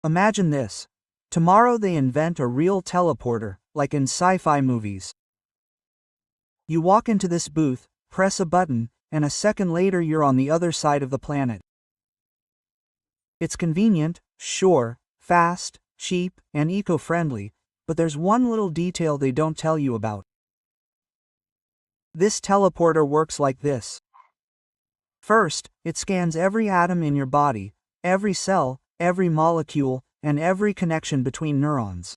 Imagine this. Tomorrow they invent a real teleporter, like in sci-fi movies. You walk into this booth, press a button, and a second later you're on the other side of the planet. It's convenient, sure, fast, cheap, and eco-friendly, but there's one little detail they don't tell you about. This teleporter works like this. First, it scans every atom in your body, every cell, every molecule, and every connection between neurons.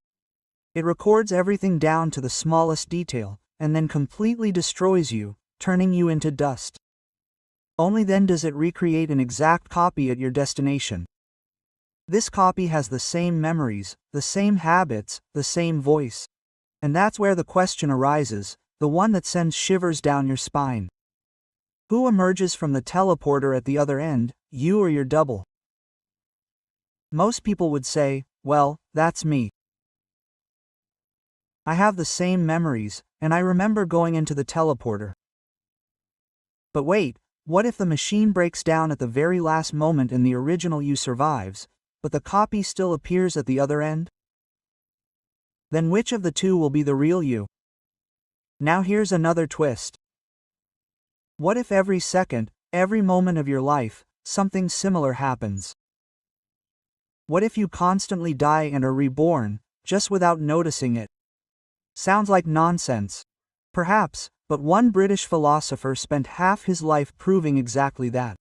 It records everything down to the smallest detail, and then completely destroys you, turning you into dust. Only then does it recreate an exact copy at your destination. This copy has the same memories, the same habits, the same voice. And that's where the question arises, the one that sends shivers down your spine. Who emerges from the teleporter at the other end, you or your double? Most people would say, well, that's me. I have the same memories, and I remember going into the teleporter. But wait, what if the machine breaks down at the very last moment and the original you survives, but the copy still appears at the other end? Then which of the two will be the real you? Now here's another twist. What if every second, every moment of your life, something similar happens? What if you constantly die and are reborn, just without noticing it? Sounds like nonsense. Perhaps, but one British philosopher spent half his life proving exactly that.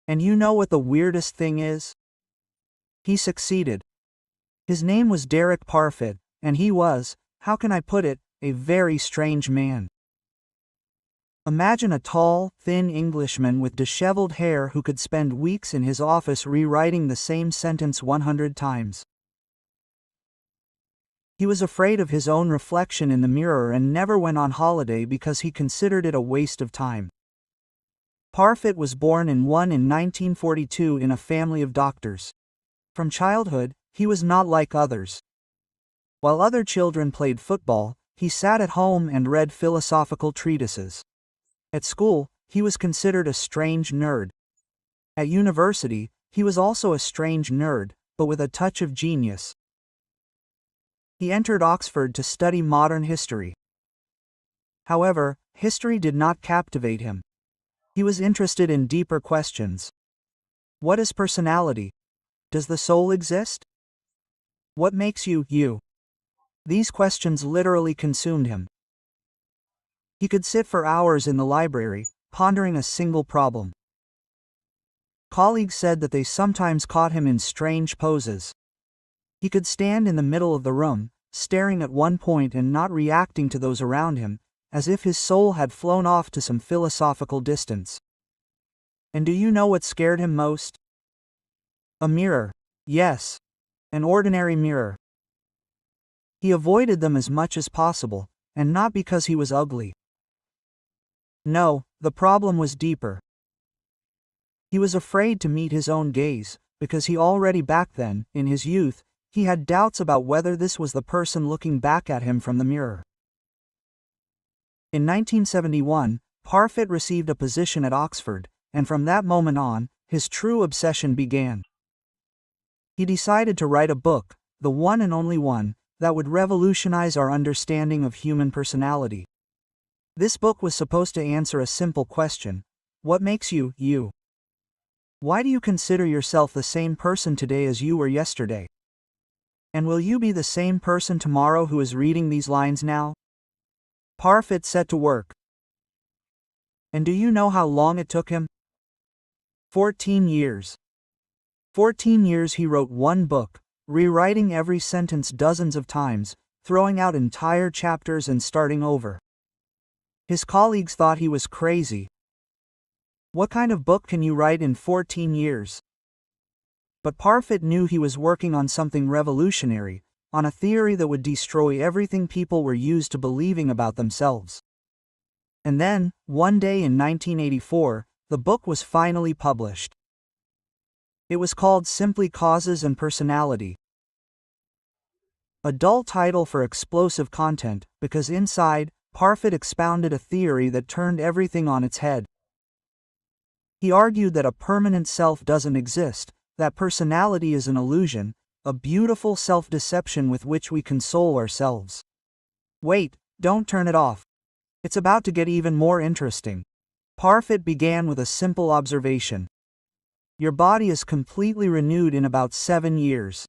And you know what the weirdest thing is? He succeeded. His name was Derek Parfit, and he was, how can I put it, a very strange man. Imagine a tall, thin Englishman with disheveled hair who could spend weeks in his office rewriting the same sentence 100 times. He was afraid of his own reflection in the mirror and never went on holiday because he considered it a waste of time. Parfit was born in 1942 in a family of doctors. From childhood, he was not like others. While other children played football, he sat at home and read philosophical treatises. At school, he was considered a strange nerd. At university, he was also a strange nerd, but with a touch of genius. He entered Oxford to study modern history. However, history did not captivate him. He was interested in deeper questions. What is personality? Does the soul exist? What makes you, you? These questions literally consumed him. He could sit for hours in the library, pondering a single problem. Colleagues said that they sometimes caught him in strange poses. He could stand in the middle of the room, staring at one point and not reacting to those around him, as if his soul had flown off to some philosophical distance. And do you know what scared him most? A mirror. Yes. An ordinary mirror. He avoided them as much as possible, and not because he was ugly. No, the problem was deeper. He was afraid to meet his own gaze, because he already back then, in his youth, he had doubts about whether this was the person looking back at him from the mirror. In 1971, Parfit received a position at Oxford, and from that moment on, his true obsession began. He decided to write a book, the one and only one, that would revolutionize our understanding of human personality. This book was supposed to answer a simple question: what makes you, you? Why do you consider yourself the same person today as you were yesterday? And will you be the same person tomorrow who is reading these lines now? Parfit set to work. And do you know how long it took him? 14 years. 14 years he wrote one book, rewriting every sentence dozens of times, throwing out entire chapters and starting over. His colleagues thought he was crazy. What kind of book can you write in 14 years? But Parfit knew he was working on something revolutionary, on a theory that would destroy everything people were used to believing about themselves. And then, one day in 1984, the book was finally published. It was called simply Causes and Personality. A dull title for explosive content, because inside, Parfit expounded a theory that turned everything on its head. He argued that a permanent self doesn't exist, that personality is an illusion, a beautiful self-deception with which we console ourselves. Wait, don't turn it off. It's about to get even more interesting. Parfit began with a simple observation. Your body is completely renewed in about 7 years.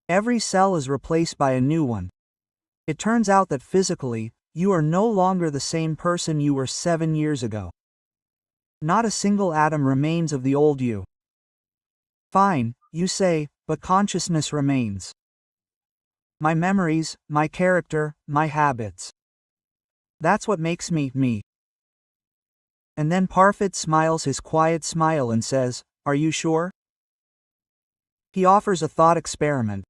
Every cell is replaced by a new one. It turns out that physically, you are no longer the same person you were 7 years ago. Not a single atom remains of the old you. Fine, you say, but consciousness remains. My memories, my character, my habits. That's what makes me, me. And then Parfit smiles his quiet smile and says, "Are you sure?" He offers a thought experiment.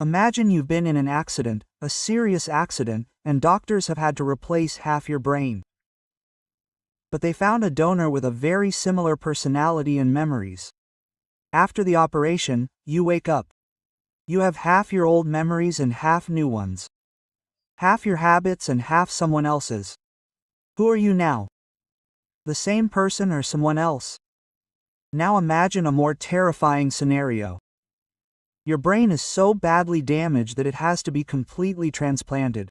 Imagine you've been in an accident, a serious accident, and doctors have had to replace half your brain. But they found a donor with a very similar personality and memories. After the operation, you wake up. You have half your old memories and half new ones. Half your habits and half someone else's. Who are you now? The same person or someone else? Now imagine a more terrifying scenario. Your brain is so badly damaged that it has to be completely transplanted.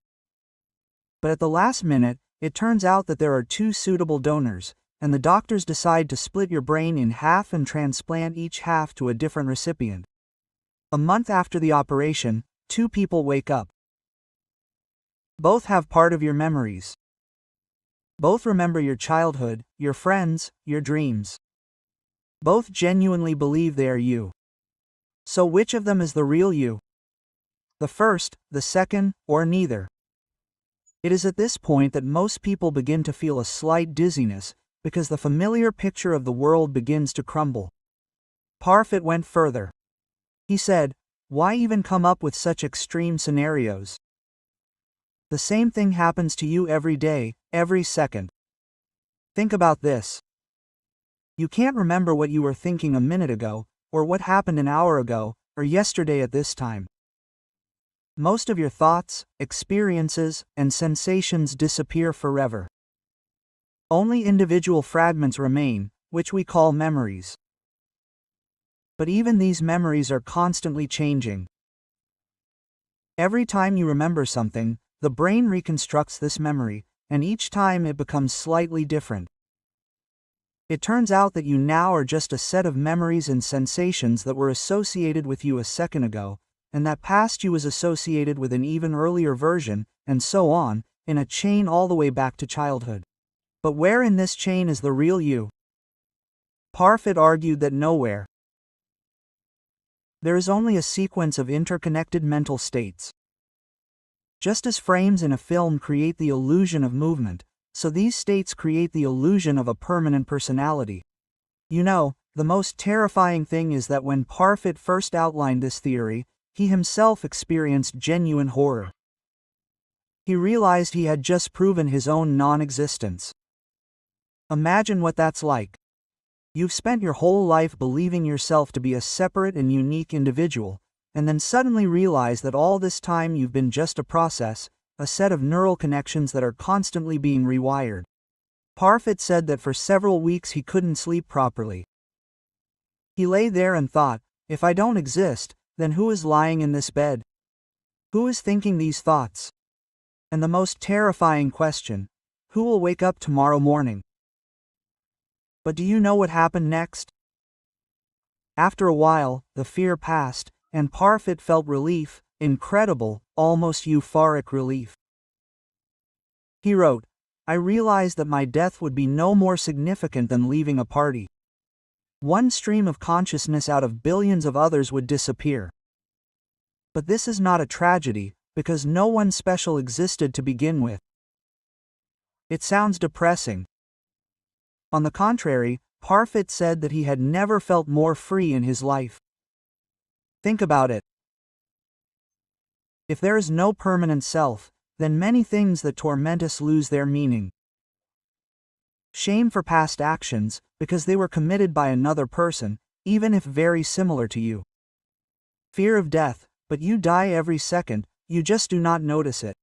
But at the last minute, it turns out that there are 2 suitable donors, and the doctors decide to split your brain in half and transplant each half to a different recipient. A month after the operation, 2 people wake up. Both have part of your memories. Both remember your childhood, your friends, your dreams. Both genuinely believe they are you. So which of them is the real you? The first, the second, or neither? It is at this point that most people begin to feel a slight dizziness, because the familiar picture of the world begins to crumble. Parfit went further. He said, "Why even come up with such extreme scenarios? The same thing happens to you every day, every second. Think about this. You can't remember what you were thinking a minute ago, or what happened an hour ago, or yesterday at this time. Most of your thoughts, experiences, and sensations disappear forever. Only individual fragments remain, which we call memories. But even these memories are constantly changing. Every time you remember something, the brain reconstructs this memory, and each time it becomes slightly different. It turns out that you now are just a set of memories and sensations that were associated with you a second ago, and that past you was associated with an even earlier version, and so on, in a chain all the way back to childhood. But where in this chain is the real you? Parfit argued that nowhere. There is only a sequence of interconnected mental states. Just as frames in a film create the illusion of movement, so these states create the illusion of a permanent personality. You know, the most terrifying thing is that when Parfit first outlined this theory, he himself experienced genuine horror. He realized he had just proven his own non-existence. Imagine what that's like. You've spent your whole life believing yourself to be a separate and unique individual, and then suddenly realize that all this time you've been just a process, a set of neural connections that are constantly being rewired. Parfit said that for several weeks he couldn't sleep properly. He lay there and thought, if I don't exist, then who is lying in this bed? Who is thinking these thoughts? And the most terrifying question, who will wake up tomorrow morning? But do you know what happened next? After a while, the fear passed, and Parfit felt relief, incredible, almost euphoric relief. He wrote, I realized that my death would be no more significant than leaving a party. One stream of consciousness out of billions of others would disappear. But this is not a tragedy, because no one special existed to begin with. It sounds depressing. On the contrary, Parfit said that he had never felt more free in his life. Think about it. If there is no permanent self, then many things that torment us lose their meaning. Shame for past actions, because they were committed by another person, even if very similar to you. Fear of death, but you die every second, you just do not notice it.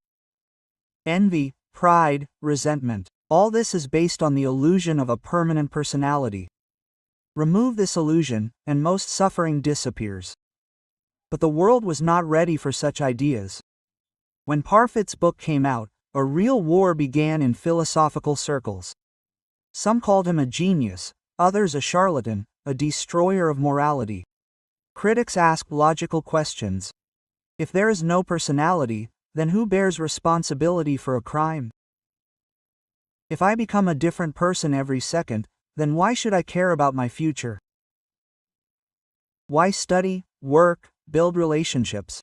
Envy, pride, resentment. All this is based on the illusion of a permanent personality. Remove this illusion, and most suffering disappears. But the world was not ready for such ideas. When Parfit's book came out, a real war began in philosophical circles. Some called him a genius, others a charlatan, a destroyer of morality. Critics asked logical questions. If there is no personality, then who bears responsibility for a crime? If I become a different person every second, then why should I care about my future? Why study, work, build relationships?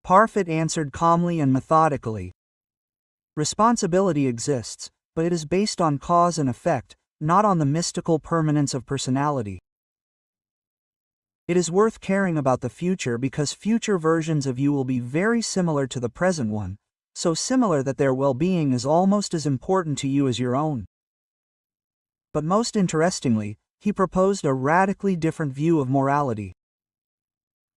Parfit answered calmly and methodically. Responsibility exists, but it is based on cause and effect, not on the mystical permanence of personality. It is worth caring about the future because future versions of you will be very similar to the present one, so similar that their well-being is almost as important to you as your own. But most interestingly, he proposed a radically different view of morality.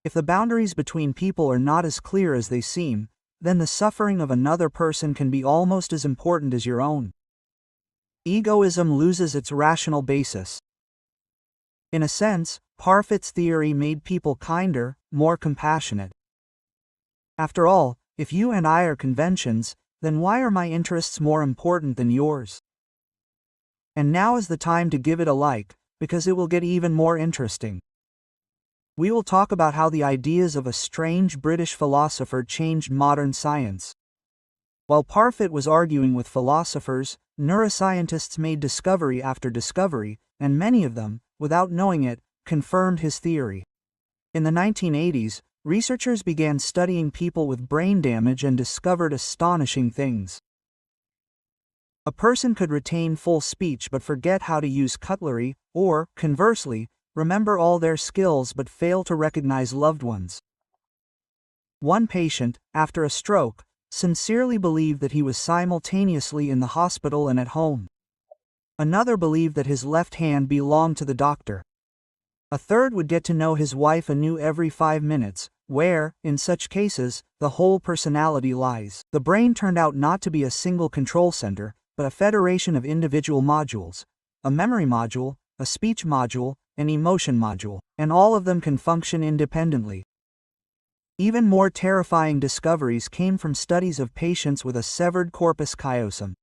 If the boundaries between people are not as clear as they seem, then the suffering of another person can be almost as important as your own. Egoism loses its rational basis. In a sense, Parfit's theory made people kinder, more compassionate. After all, if you and I are conventions, then why are my interests more important than yours? And now is the time to give it a like, because it will get even more interesting. We will talk about how the ideas of a strange British philosopher changed modern science. While Parfit was arguing with philosophers, neuroscientists made discovery after discovery, and many of them, without knowing it, confirmed his theory. In the 1980s, researchers began studying people with brain damage and discovered astonishing things. A person could retain full speech but forget how to use cutlery, or, conversely, remember all their skills but fail to recognize loved ones. One patient, after a stroke, sincerely believed that he was simultaneously in the hospital and at home. Another believed that his left hand belonged to the doctor. A third would get to know his wife anew every 5 minutes, where, in such cases, the whole personality lies. The brain turned out not to be a single control center, but a federation of individual modules, a memory module, a speech module, an emotion module, and all of them can function independently. Even more terrifying discoveries came from studies of patients with a severed corpus callosum.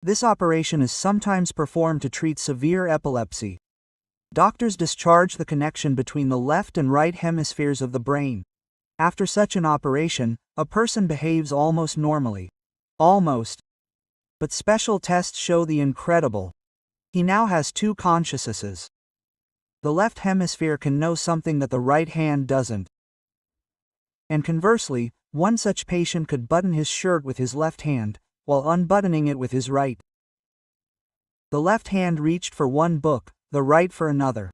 This operation is sometimes performed to treat severe epilepsy. Doctors discharge the connection between the left and right hemispheres of the brain. After such an operation, a person behaves almost normally. Almost. But special tests show the incredible. He now has 2 consciousnesses. The left hemisphere can know something that the right hand doesn't. And conversely, one such patient could button his shirt with his left hand, while unbuttoning it with his right. The left hand reached for one book, the right for another.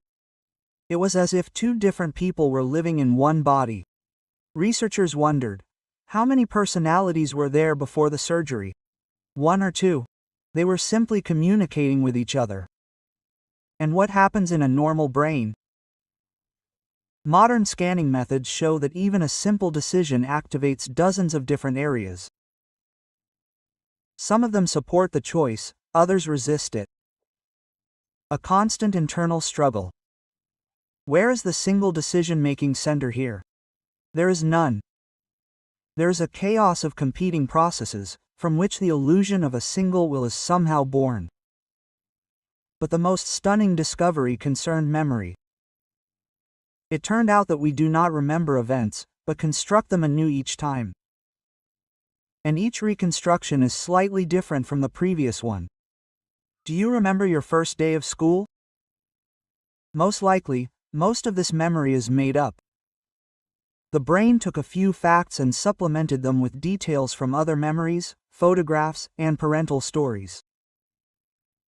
It was as if 2 different people were living in one body. Researchers wondered, how many personalities were there before the surgery? 1 or 2? They were simply communicating with each other. And what happens in a normal brain? Modern scanning methods show that even a simple decision activates dozens of different areas. Some of them support the choice, others resist it. A constant internal struggle. Where is the single decision-making center here? There is none. There is a chaos of competing processes, from which the illusion of a single will is somehow born. But the most stunning discovery concerned memory. It turned out that we do not remember events, but construct them anew each time. And each reconstruction is slightly different from the previous one. Do you remember your first day of school? Most likely, most of this memory is made up. The brain took a few facts and supplemented them with details from other memories, photographs, and parental stories.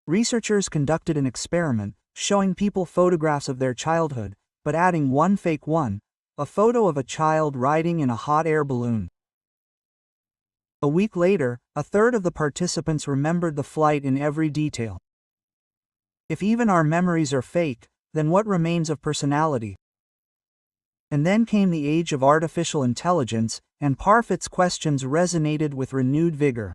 Researchers conducted an experiment, showing people photographs of their childhood, but adding one fake one, a photo of a child riding in a hot air balloon. A week later, a third of the participants remembered the flight in every detail. If even our memories are fake, then what remains of personality? And then came the age of artificial intelligence, and Parfit's questions resonated with renewed vigor.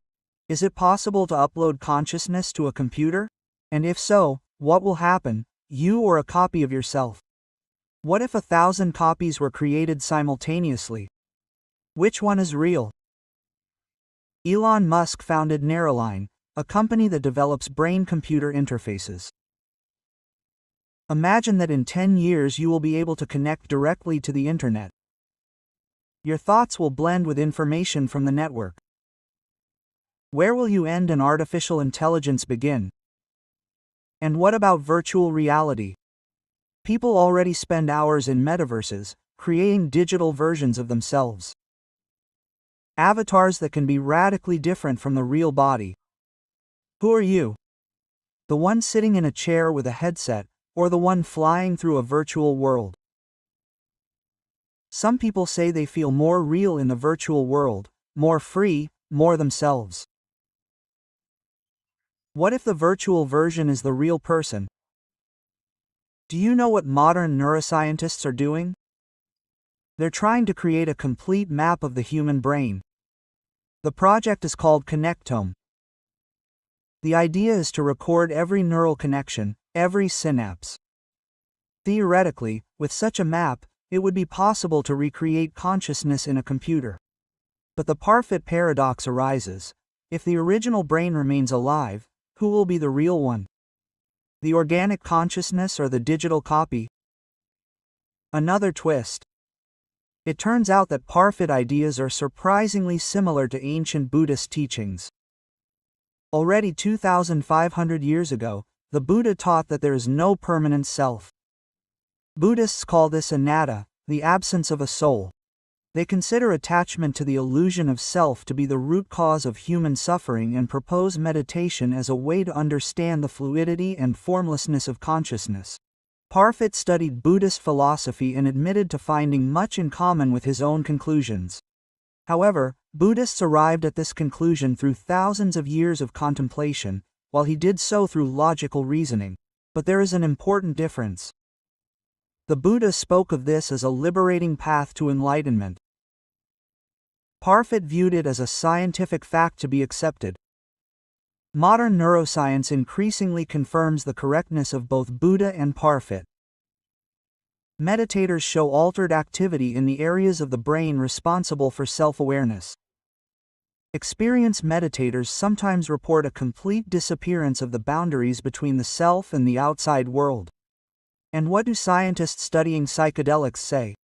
Is it possible to upload consciousness to a computer? And if so, what will happen? you or a copy of yourself? What if 1,000 copies were created simultaneously? Which one is real? Elon Musk founded Neuralink, a company that develops brain-computer interfaces. Imagine that in 10 years you will be able to connect directly to the internet. Your thoughts will blend with information from the network. Where will you end and artificial intelligence begin? And what about virtual reality? People already spend hours in metaverses, creating digital versions of themselves. Avatars that can be radically different from the real body. Who are you? The one sitting in a chair with a headset, or the one flying through a virtual world? Some people say they feel more real in the virtual world, more free, more themselves. What if the virtual version is the real person? Do you know what modern neuroscientists are doing? They're trying to create a complete map of the human brain. The project is called Connectome. The idea is to record every neural connection, every synapse. Theoretically, with such a map, it would be possible to recreate consciousness in a computer. But the Parfit paradox arises. If the original brain remains alive, who will be the real one? The organic consciousness or the digital copy? Another twist. It turns out that Parfit ideas are surprisingly similar to ancient Buddhist teachings. Already 2,500 years ago, the Buddha taught that there is no permanent self. Buddhists call this anatta, the absence of a soul. They consider attachment to the illusion of self to be the root cause of human suffering and propose meditation as a way to understand the fluidity and formlessness of consciousness. Parfit studied Buddhist philosophy and admitted to finding much in common with his own conclusions. However, Buddhists arrived at this conclusion through thousands of years of contemplation, while he did so through logical reasoning. But there is an important difference. The Buddha spoke of this as a liberating path to enlightenment. Parfit viewed it as a scientific fact to be accepted. Modern neuroscience increasingly confirms the correctness of both Buddha and Parfit. Meditators show altered activity in the areas of the brain responsible for self-awareness. Experienced meditators sometimes report a complete disappearance of the boundaries between the self and the outside world. And what do scientists studying psychedelics say?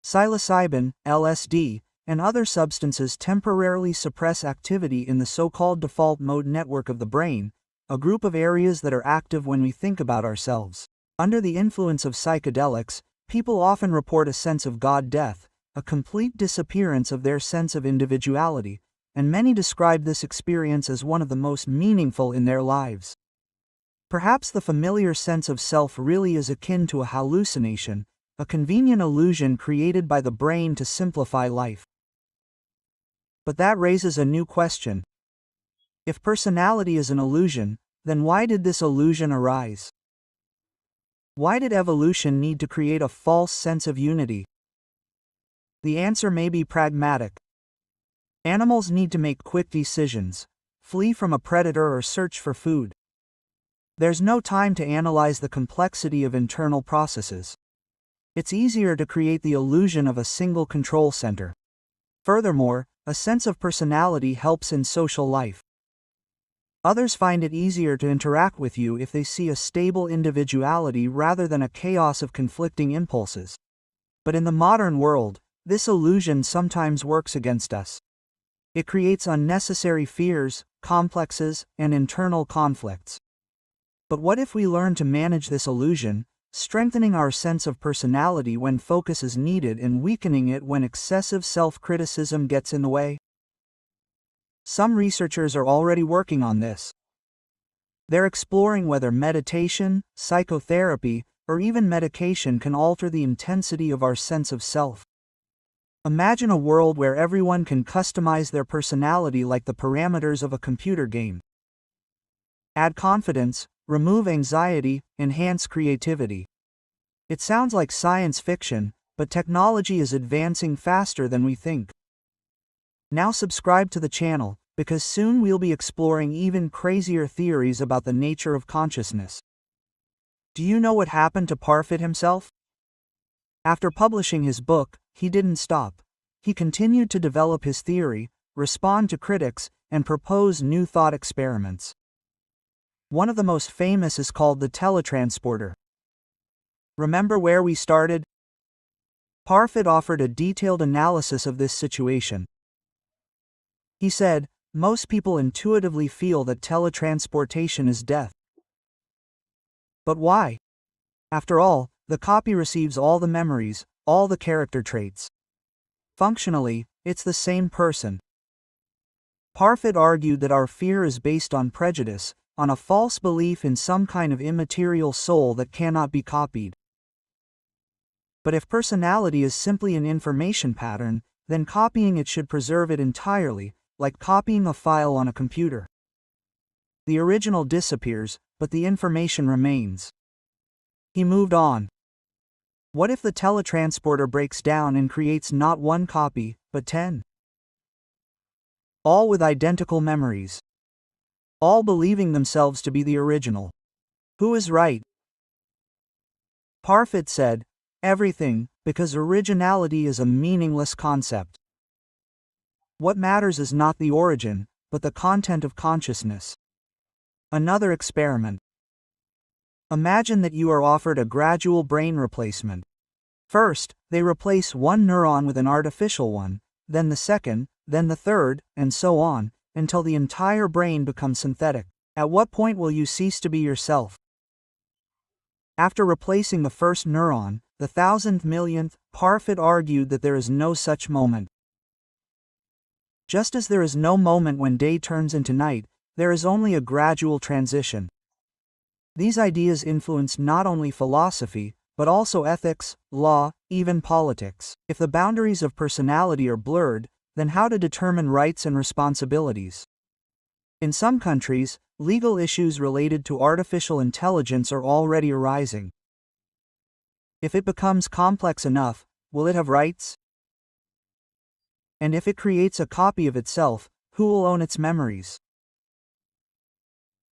Psilocybin, LSD, and other substances temporarily suppress activity in the so-called default mode network of the brain, a group of areas that are active when we think about ourselves. Under the influence of psychedelics, people often report a sense of God death, a complete disappearance of their sense of individuality, and many describe this experience as one of the most meaningful in their lives. Perhaps the familiar sense of self really is akin to a hallucination, a convenient illusion created by the brain to simplify life. But that raises a new question. If personality is an illusion, then why did this illusion arise? Why did evolution need to create a false sense of unity? The answer may be pragmatic. Animals need to make quick decisions, flee from a predator or search for food. There's no time to analyze the complexity of internal processes. It's easier to create the illusion of a single control center. Furthermore, a sense of personality helps in social life. Others find it easier to interact with you if they see a stable individuality rather than a chaos of conflicting impulses. But in the modern world, this illusion sometimes works against us. It creates unnecessary fears, complexes, and internal conflicts. But what if we learn to manage this illusion, strengthening our sense of personality when focus is needed and weakening it when excessive self-criticism gets in the way? Some researchers are already working on this. They're exploring whether meditation, psychotherapy, or even medication can alter the intensity of our sense of self. Imagine a world where everyone can customize their personality like the parameters of a computer game. Add confidence, remove anxiety, enhance creativity. It sounds like science fiction, but technology is advancing faster than we think. Now subscribe to the channel, because soon we'll be exploring even crazier theories about the nature of consciousness. Do you know what happened to Parfit himself? After publishing his book, he didn't stop. He continued to develop his theory, respond to critics, and propose new thought experiments. One of the most famous is called the teletransporter. Remember where we started? Parfit offered a detailed analysis of this situation. He said, most people intuitively feel that teletransportation is death. But why? After all, the copy receives all the memories, all the character traits. Functionally, it's the same person. Parfit argued that our fear is based on prejudice, on a false belief in some kind of immaterial soul that cannot be copied. But if personality is simply an information pattern, then copying it should preserve it entirely, like copying a file on a computer. The original disappears, but the information remains. He moved on. What if the teletransporter breaks down and creates not one copy, but 10? All with identical memories. All believing themselves to be the original. Who is right? Parfit said, everything, because originality is a meaningless concept. What matters is not the origin, but the content of consciousness. Another experiment. Imagine that you are offered a gradual brain replacement. First, they replace one neuron with an artificial one, then the second, then the third, and so on, until the entire brain becomes synthetic. At what point will you cease to be yourself? After replacing the first neuron, the 1,000th millionth, Parfit argued that there is no such moment. Just as there is no moment when day turns into night, there is only a gradual transition. These ideas influence not only philosophy, but also ethics, law, even politics. If the boundaries of personality are blurred, then how to determine rights and responsibilities? In some countries, legal issues related to artificial intelligence are already arising. If it becomes complex enough, will it have rights? And if it creates a copy of itself, who will own its memories?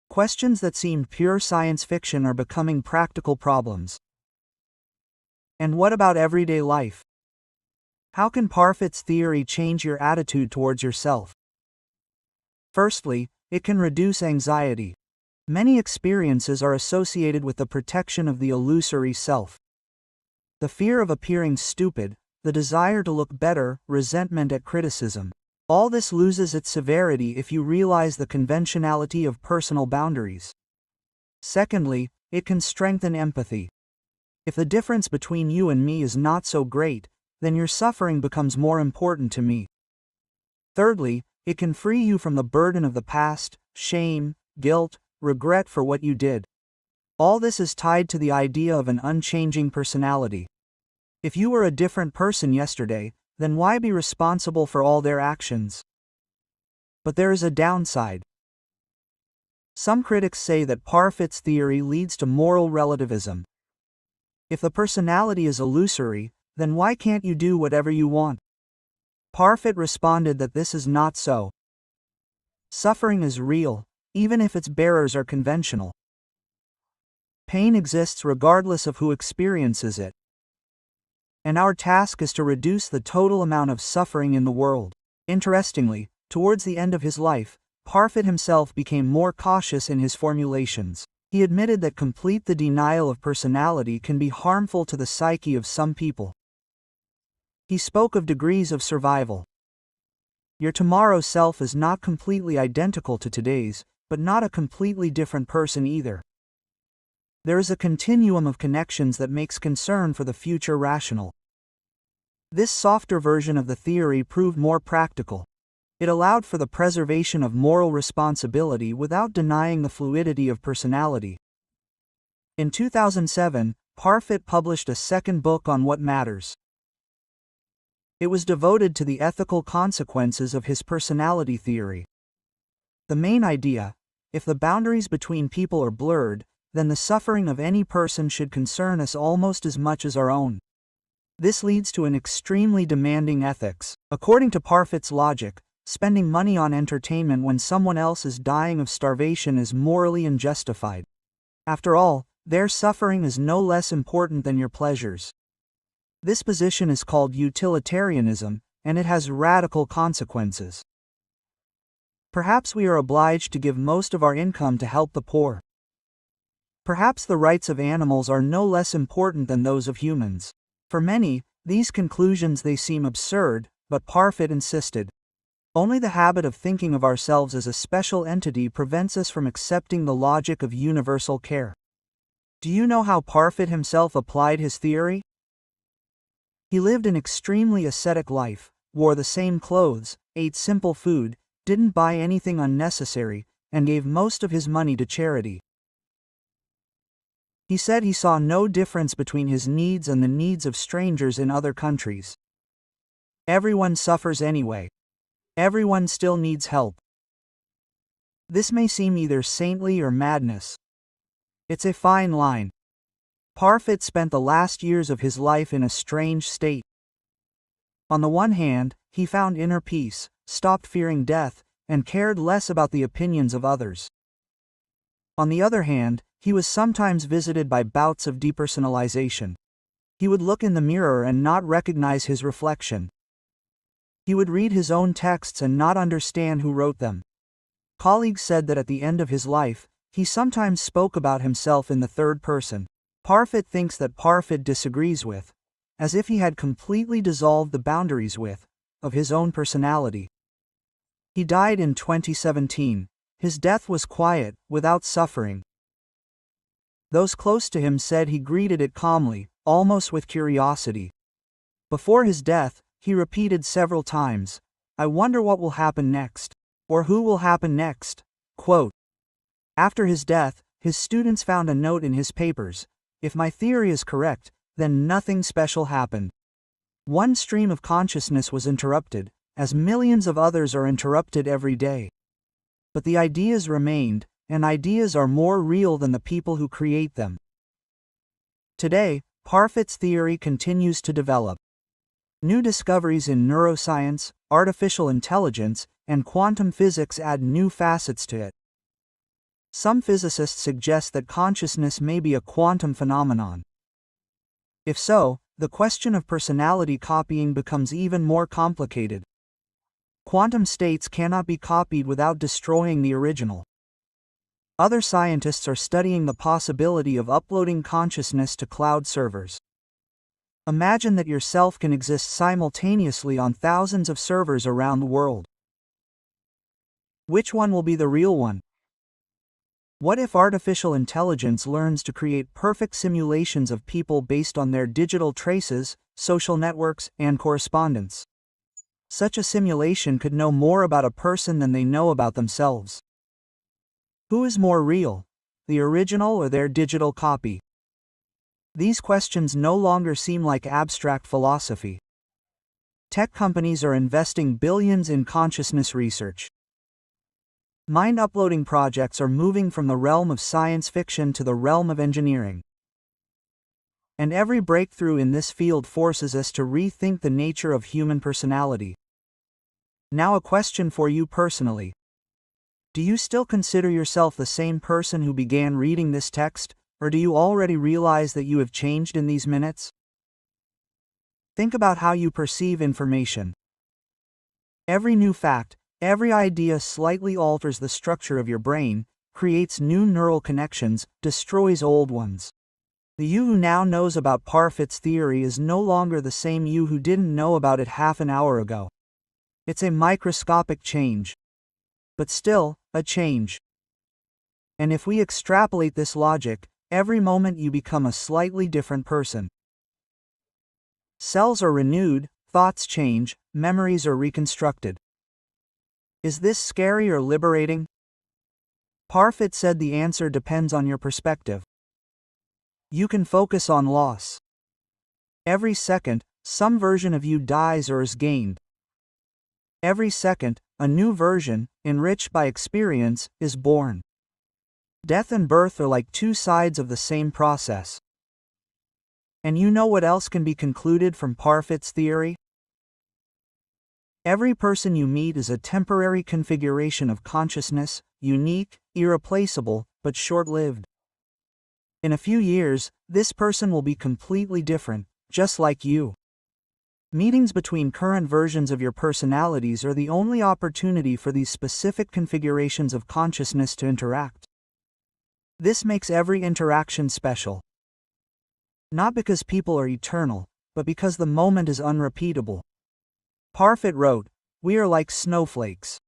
Questions that seemed pure science fiction are becoming practical problems. And what about everyday life? How can Parfit's theory change your attitude towards yourself? Firstly, it can reduce anxiety. Many experiences are associated with the protection of the illusory self. The fear of appearing stupid, the desire to look better, resentment at criticism. All this loses its severity if you realize the conventionality of personal boundaries. Secondly, it can strengthen empathy. If the difference between you and me is not so great, then your suffering becomes more important to me. Thirdly, it can free you from the burden of the past, shame, guilt, regret for what you did. All this is tied to the idea of an unchanging personality. If you were a different person yesterday, then why be responsible for all their actions? But there is a downside. Some critics say that Parfit's theory leads to moral relativism. If the personality is illusory, then why can't you do whatever you want? Parfit responded that this is not so. Suffering is real, even if its bearers are conventional. Pain exists regardless of who experiences it. And our task is to reduce the total amount of suffering in the world. Interestingly, towards the end of his life, Parfit himself became more cautious in his formulations. He admitted that the denial of personality can be harmful to the psyche of some people. He spoke of degrees of survival. Your tomorrow's self is not completely identical to today's, but not a completely different person either. There is a continuum of connections that makes concern for the future rational. This softer version of the theory proved more practical. It allowed for the preservation of moral responsibility without denying the fluidity of personality. In 2007, Parfit published a second book on what matters. It was devoted to the ethical consequences of his personality theory. The main idea, if the boundaries between people are blurred, then the suffering of any person should concern us almost as much as our own. This leads to an extremely demanding ethics. According to Parfit's logic, spending money on entertainment when someone else is dying of starvation is morally unjustified. After all, their suffering is no less important than your pleasures. This position is called utilitarianism, and it has radical consequences. Perhaps we are obliged to give most of our income to help the poor. Perhaps the rights of animals are no less important than those of humans. For many, these conclusions they seem absurd, but Parfit insisted. Only the habit of thinking of ourselves as a special entity prevents us from accepting the logic of universal care. Do you know how Parfit himself applied his theory? He lived an extremely ascetic life, wore the same clothes, ate simple food, didn't buy anything unnecessary, and gave most of his money to charity. He said he saw no difference between his needs and the needs of strangers in other countries. Everyone suffers anyway. Everyone still needs help. This may seem either saintly or madness. It's a fine line. Parfit spent the last years of his life in a strange state. On the one hand, he found inner peace, stopped fearing death, and cared less about the opinions of others. On the other hand, he was sometimes visited by bouts of depersonalization. He would look in the mirror and not recognize his reflection. He would read his own texts and not understand who wrote them. Colleagues said that at the end of his life, he sometimes spoke about himself in the third person. Parfit thinks that Parfit disagrees with, as if he had completely dissolved the boundaries of his own personality. He died in 2017. His death was quiet, without suffering. Those close to him said he greeted it calmly, almost with curiosity. Before his death, he repeated several times, "I wonder what will happen next," or "Who will happen next?" Quote. After his death, his students found a note in his papers, "If my theory is correct, then nothing special happened." One stream of consciousness was interrupted, as millions of others are interrupted every day. But the ideas remained, and ideas are more real than the people who create them. Today, Parfit's theory continues to develop. New discoveries in neuroscience, artificial intelligence, and quantum physics add new facets to it. Some physicists suggest that consciousness may be a quantum phenomenon. If so, the question of personality copying becomes even more complicated. Quantum states cannot be copied without destroying the original. Other scientists are studying the possibility of uploading consciousness to cloud servers. Imagine that yourself can exist simultaneously on thousands of servers around the world. Which one will be the real one? What if artificial intelligence learns to create perfect simulations of people based on their digital traces, social networks, and correspondence? Such a simulation could know more about a person than they know about themselves. Who is more real, the original or their digital copy? These questions no longer seem like abstract philosophy. Tech companies are investing billions in consciousness research. Mind-uploading projects are moving from the realm of science fiction to the realm of engineering. And every breakthrough in this field forces us to rethink the nature of human personality. Now a question for you personally. Do you still consider yourself the same person who began reading this text, or do you already realize that you have changed in these minutes? Think about how you perceive information. Every new fact, every idea slightly alters the structure of your brain, creates new neural connections, destroys old ones. The you who now knows about Parfit's theory is no longer the same you who didn't know about it half an hour ago. It's a microscopic change. But still, a change. And if we extrapolate this logic, every moment you become a slightly different person. Cells are renewed, thoughts change, memories are reconstructed. Is this scary or liberating? Parfit said the answer depends on your perspective. You can focus on loss. Every second, some version of you dies or is gained. Every second, a new version, enriched by experience, is born. Death and birth are like two sides of the same process. And you know what else can be concluded from Parfit's theory? Every person you meet is a temporary configuration of consciousness, unique, irreplaceable, but short-lived. In a few years, this person will be completely different, just like you. Meetings between current versions of your personalities are the only opportunity for these specific configurations of consciousness to interact. This makes every interaction special. Not because people are eternal, but because the moment is unrepeatable. Parfit wrote, "We are like snowflakes.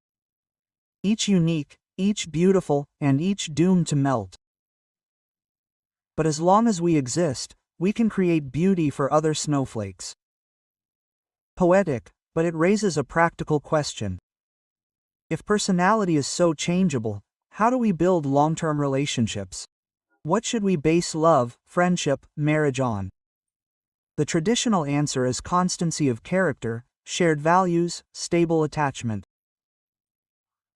Each unique, each beautiful, and each doomed to melt. But as long as we exist, we can create beauty for other snowflakes." Poetic, but it raises a practical question. If personality is so changeable, how do we build long-term relationships? What should we base love, friendship, marriage on? The traditional answer is constancy of character, shared values, stable attachment.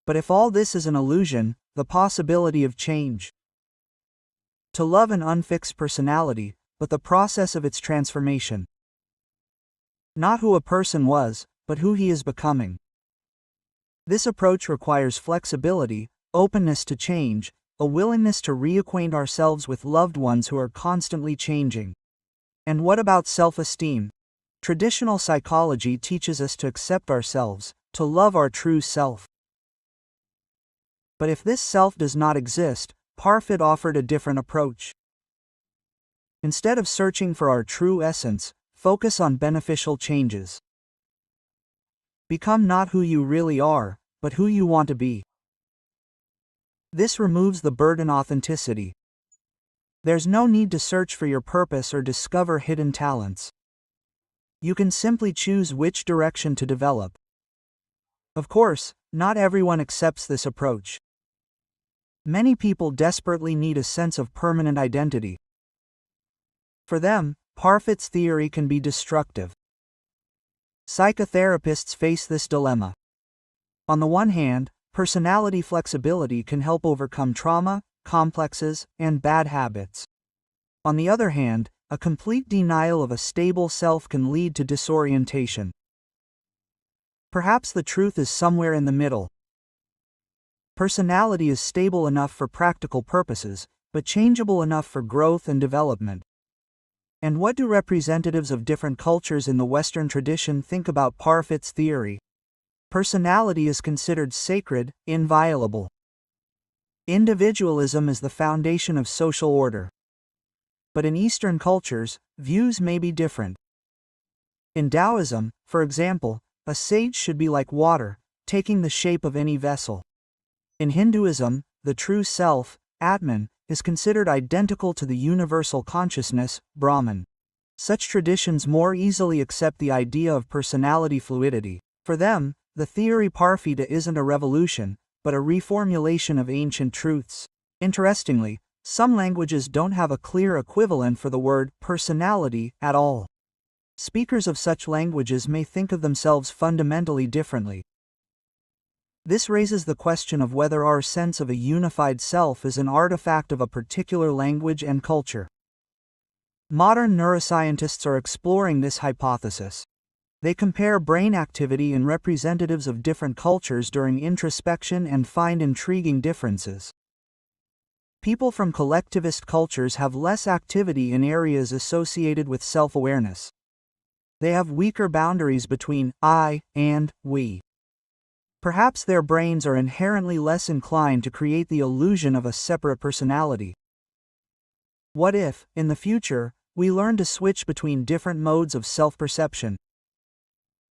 But if all this is an illusion, the possibility of change. To love an unfixed personality, but the process of its transformation. Not who a person was, but who he is becoming. This approach requires flexibility, openness to change, a willingness to reacquaint ourselves with loved ones who are constantly changing. And what about self-esteem? Traditional psychology teaches us to accept ourselves, to love our true self. But if this self does not exist, Parfit offered a different approach. Instead of searching for our true essence, focus on beneficial changes. Become not who you really are, but who you want to be. This removes the burden of authenticity. There's no need to search for your purpose or discover hidden talents. You can simply choose which direction to develop. Of course, not everyone accepts this approach. Many people desperately need a sense of permanent identity. For them, Parfit's theory can be destructive. Psychotherapists face this dilemma. On the one hand, personality flexibility can help overcome trauma, complexes, and bad habits. On the other hand, a complete denial of a stable self can lead to disorientation. Perhaps the truth is somewhere in the middle. Personality is stable enough for practical purposes, but changeable enough for growth and development. And what do representatives of different cultures in the Western tradition think about Parfit's theory? Personality is considered sacred, inviolable. Individualism is the foundation of social order. But in Eastern cultures, views may be different. In Taoism, for example, a sage should be like water, taking the shape of any vessel. In Hinduism, the true self, Atman, is considered identical to the universal consciousness, Brahman. Such traditions more easily accept the idea of personality fluidity. For them, the theory Parfita isn't a revolution, but a reformulation of ancient truths. Interestingly, some languages don't have a clear equivalent for the word personality at all. Speakers of such languages may think of themselves fundamentally differently. This raises the question of whether our sense of a unified self is an artifact of a particular language and culture. Modern neuroscientists are exploring this hypothesis. They compare brain activity in representatives of different cultures during introspection and find intriguing differences. People from collectivist cultures have less activity in areas associated with self-awareness. They have weaker boundaries between I and we. Perhaps their brains are inherently less inclined to create the illusion of a separate personality. What if, in the future, we learn to switch between different modes of self-perception?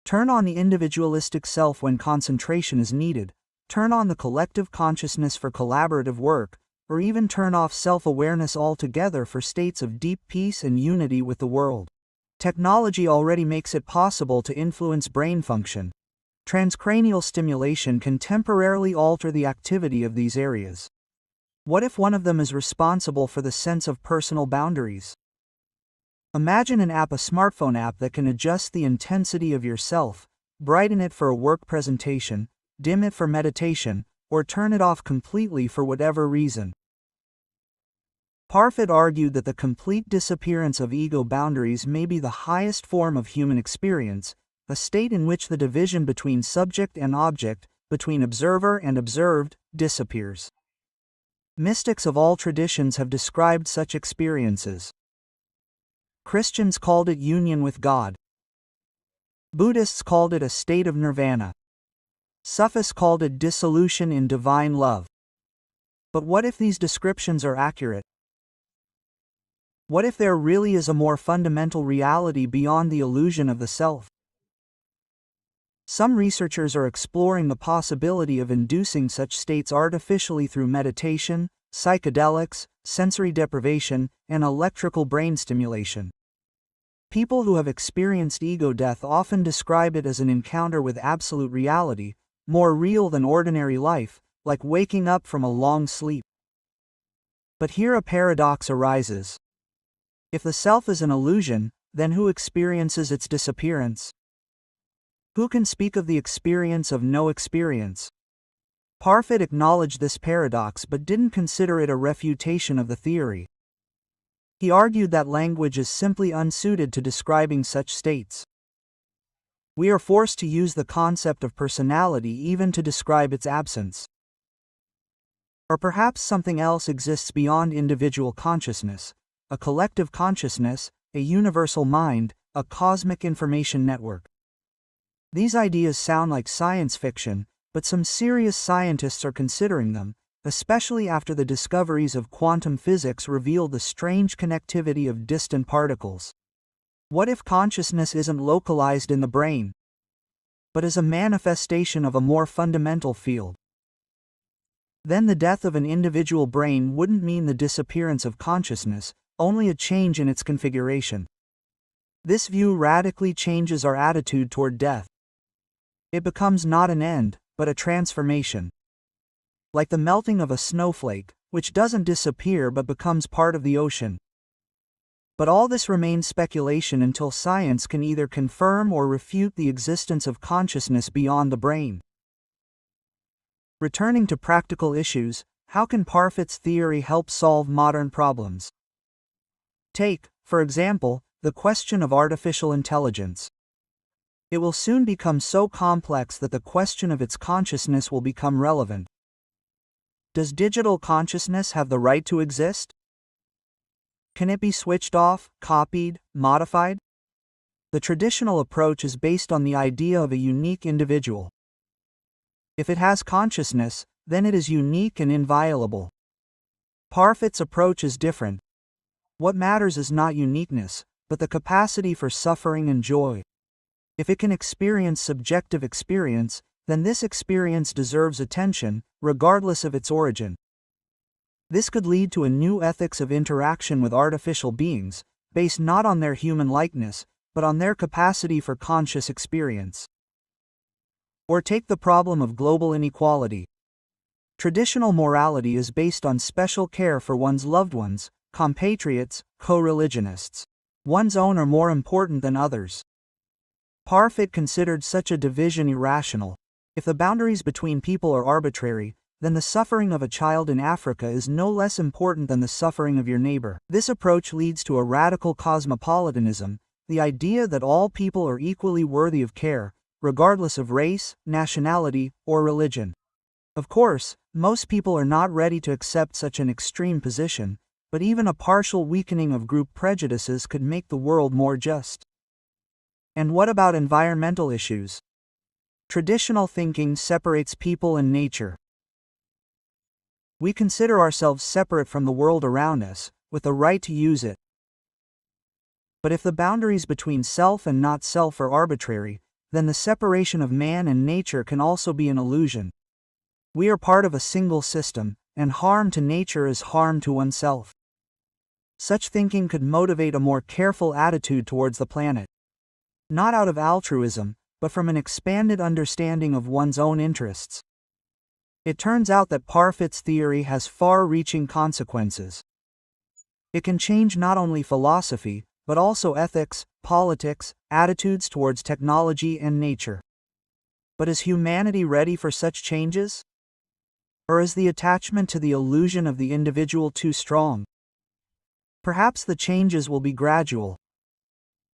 Turn on the individualistic self when concentration is needed, turn on the collective consciousness for collaborative work, or even turn off self-awareness altogether for states of deep peace and unity with the world. Technology already makes it possible to influence brain function. Transcranial stimulation can temporarily alter the activity of these areas. What if one of them is responsible for the sense of personal boundaries? Imagine a smartphone app that can adjust the intensity of yourself, brighten it for a work presentation, dim it for meditation, or turn it off completely for whatever reason. Parfit argued that the complete disappearance of ego boundaries may be the highest form of human experience, a state in which the division between subject and object, between observer and observed, disappears. Mystics of all traditions have described such experiences. Christians called it union with God. Buddhists called it a state of nirvana. Sufis called it dissolution in divine love. But what if these descriptions are accurate? What if there really is a more fundamental reality beyond the illusion of the self? Some researchers are exploring the possibility of inducing such states artificially through meditation, psychedelics, sensory deprivation, and electrical brain stimulation. People who have experienced ego death often describe it as an encounter with absolute reality, more real than ordinary life, like waking up from a long sleep. But here a paradox arises. If the self is an illusion, then who experiences its disappearance? Who can speak of the experience of no experience? Parfit acknowledged this paradox but didn't consider it a refutation of the theory. He argued that language is simply unsuited to describing such states. We are forced to use the concept of personality even to describe its absence. Or perhaps something else exists beyond individual consciousness, a collective consciousness, a universal mind, a cosmic information network. These ideas sound like science fiction, but some serious scientists are considering them, especially after the discoveries of quantum physics revealed the strange connectivity of distant particles. What if consciousness isn't localized in the brain, but is a manifestation of a more fundamental field? Then the death of an individual brain wouldn't mean the disappearance of consciousness, only a change in its configuration. This view radically changes our attitude toward death. It becomes not an end, but a transformation. Like the melting of a snowflake, which doesn't disappear but becomes part of the ocean. But all this remains speculation until science can either confirm or refute the existence of consciousness beyond the brain. Returning to practical issues, how can Parfit's theory help solve modern problems? Take, for example, the question of artificial intelligence. It will soon become so complex that the question of its consciousness will become relevant. Does digital consciousness have the right to exist? Can it be switched off, copied, modified? The traditional approach is based on the idea of a unique individual. If it has consciousness, then it is unique and inviolable. Parfit's approach is different. What matters is not uniqueness, but the capacity for suffering and joy. If it can experience subjective experience, then this experience deserves attention, regardless of its origin. This could lead to a new ethics of interaction with artificial beings, based not on their human likeness, but on their capacity for conscious experience. Or take the problem of global inequality. Traditional morality is based on special care for one's loved ones, compatriots, co-religionists. One's own are more important than others. Parfit considered such a division irrational. If the boundaries between people are arbitrary, then the suffering of a child in Africa is no less important than the suffering of your neighbor. This approach leads to a radical cosmopolitanism, the idea that all people are equally worthy of care, regardless of race, nationality, or religion. Of course, most people are not ready to accept such an extreme position, but even a partial weakening of group prejudices could make the world more just. And what about environmental issues? Traditional thinking separates people and nature. We consider ourselves separate from the world around us, with the right to use it. But if the boundaries between self and not self are arbitrary, then the separation of man and nature can also be an illusion. We are part of a single system, and harm to nature is harm to oneself. Such thinking could motivate a more careful attitude towards the planet. Not out of altruism, but from an expanded understanding of one's own interests. It turns out that Parfit's theory has far-reaching consequences. It can change not only philosophy, but also ethics, politics, attitudes towards technology and nature. But is humanity ready for such changes? Or is the attachment to the illusion of the individual too strong? Perhaps the changes will be gradual.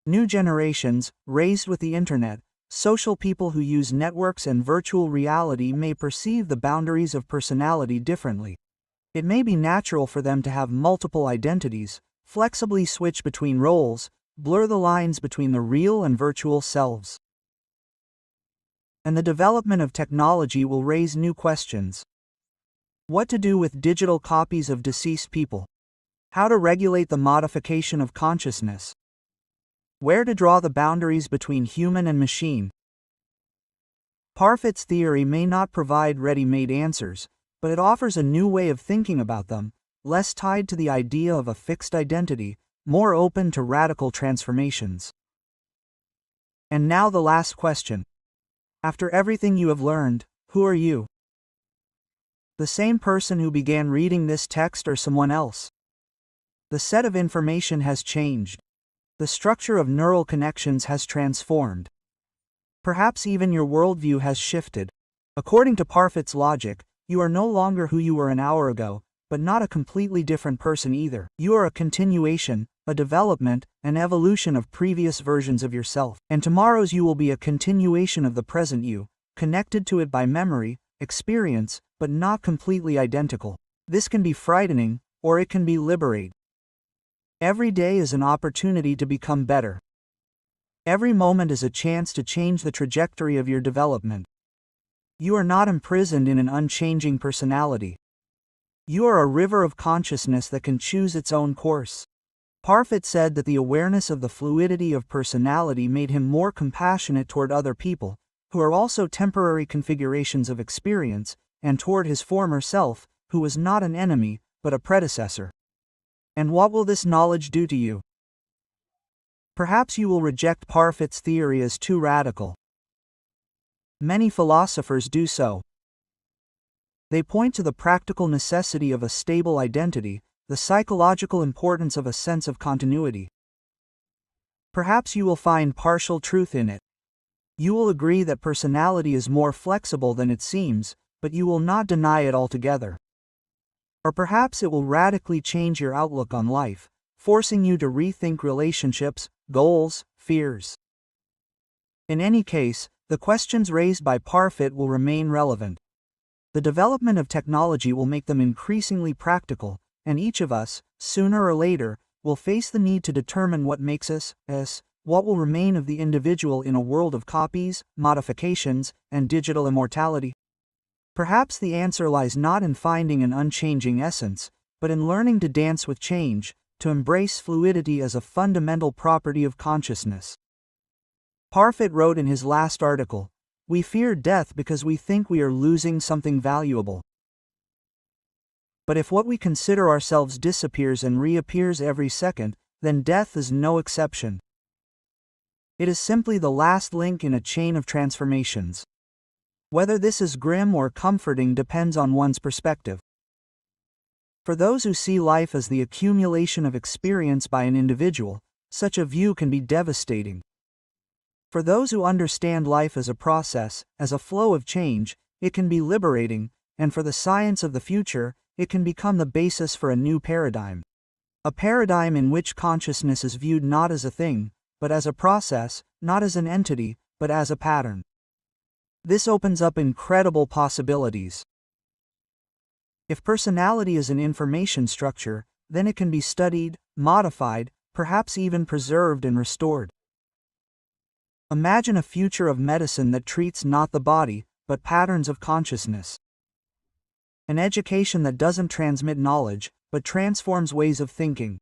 New generations, raised with the internet, social people who use networks and virtual reality may perceive the boundaries of personality differently. It may be natural for them to have multiple identities, flexibly switch between roles, blur the lines between the real and virtual selves. And the development of technology will raise new questions. What to do with digital copies of deceased people? How to regulate the modification of consciousness? Where to draw the boundaries between human and machine? Parfit's theory may not provide ready-made answers, but it offers a new way of thinking about them, less tied to the idea of a fixed identity, more open to radical transformations. And now the last question. After everything you have learned, who are you? The same person who began reading this text or someone else? The set of information has changed. The structure of neural connections has transformed. Perhaps even your worldview has shifted. According to Parfit's logic, you are no longer who you were an hour ago, but not a completely different person either. You are a continuation, a development, an evolution of previous versions of yourself. And tomorrow's you will be a continuation of the present you, connected to it by memory, experience, but not completely identical. This can be frightening, or it can be liberating. Every day is an opportunity to become better. Every moment is a chance to change the trajectory of your development. You are not imprisoned in an unchanging personality. You are a river of consciousness that can choose its own course. Parfit said that the awareness of the fluidity of personality made him more compassionate toward other people, who are also temporary configurations of experience, and toward his former self, who was not an enemy, but a predecessor. And what will this knowledge do to you? Perhaps you will reject Parfit's theory as too radical. Many philosophers do so. They point to the practical necessity of a stable identity, the psychological importance of a sense of continuity. Perhaps you will find partial truth in it. You will agree that personality is more flexible than it seems, but you will not deny it altogether. Or perhaps it will radically change your outlook on life, forcing you to rethink relationships, goals, fears. In any case, the questions raised by Parfit will remain relevant. The development of technology will make them increasingly practical, and each of us, sooner or later, will face the need to determine what makes us, what will remain of the individual in a world of copies, modifications, and digital immortality. Perhaps the answer lies not in finding an unchanging essence, but in learning to dance with change, to embrace fluidity as a fundamental property of consciousness. Parfit wrote in his last article, "We fear death because we think we are losing something valuable. But if what we consider ourselves disappears and reappears every second, then death is no exception. It is simply the last link in a chain of transformations." Whether this is grim or comforting depends on one's perspective. For those who see life as the accumulation of experience by an individual, such a view can be devastating. For those who understand life as a process, as a flow of change, it can be liberating, and for the science of the future, it can become the basis for a new paradigm. A paradigm in which consciousness is viewed not as a thing, but as a process, not as an entity, but as a pattern. This opens up incredible possibilities. If personality is an information structure, then it can be studied, modified, perhaps even preserved and restored. Imagine a future of medicine that treats not the body, but patterns of consciousness. An education that doesn't transmit knowledge, but transforms ways of thinking.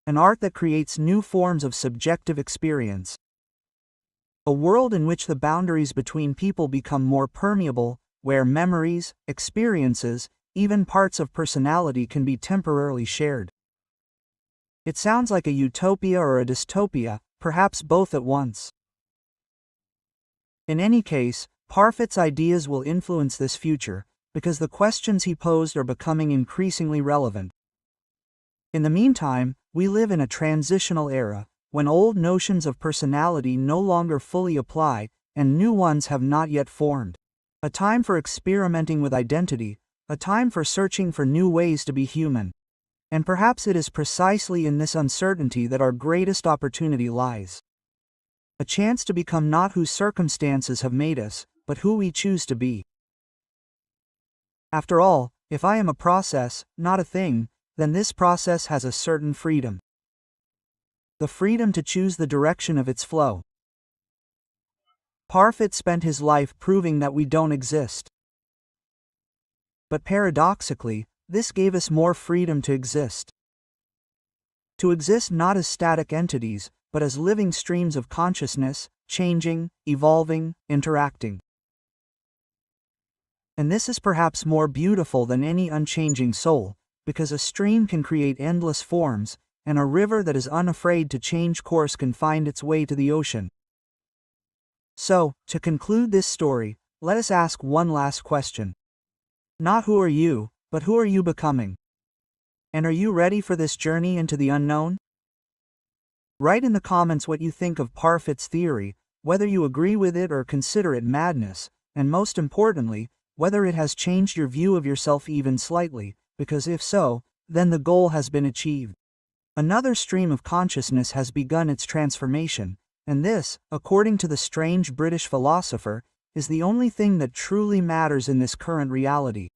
An art that creates new forms of subjective experience. A world in which the boundaries between people become more permeable, where memories, experiences, even parts of personality can be temporarily shared. It sounds like a utopia or a dystopia, perhaps both at once. In any case, Parfit's ideas will influence this future, because the questions he posed are becoming increasingly relevant. In the meantime, we live in a transitional era, when old notions of personality no longer fully apply, and new ones have not yet formed. A time for experimenting with identity, a time for searching for new ways to be human. And perhaps it is precisely in this uncertainty that our greatest opportunity lies. A chance to become not who circumstances have made us, but who we choose to be. After all, If I am a process, not a thing, then this process has a certain freedom. The freedom to choose the direction of its flow. Parfit spent his life proving that we don't exist. But paradoxically, this gave us more freedom to exist. To exist not as static entities, but as living streams of consciousness, changing, evolving, interacting. And this is perhaps more beautiful than any unchanging soul, because a stream can create endless forms, and a river that is unafraid to change course can find its way to the ocean. So, to conclude this story, let us ask one last question. Not who are you, but who are you becoming? And are you ready for this journey into the unknown? Write in the comments what you think of Parfit's theory, whether you agree with it or consider it madness, and most importantly, whether it has changed your view of yourself even slightly, because if so, then the goal has been achieved. Another stream of consciousness has begun its transformation, and this, according to the strange British philosopher, is the only thing that truly matters in this current reality.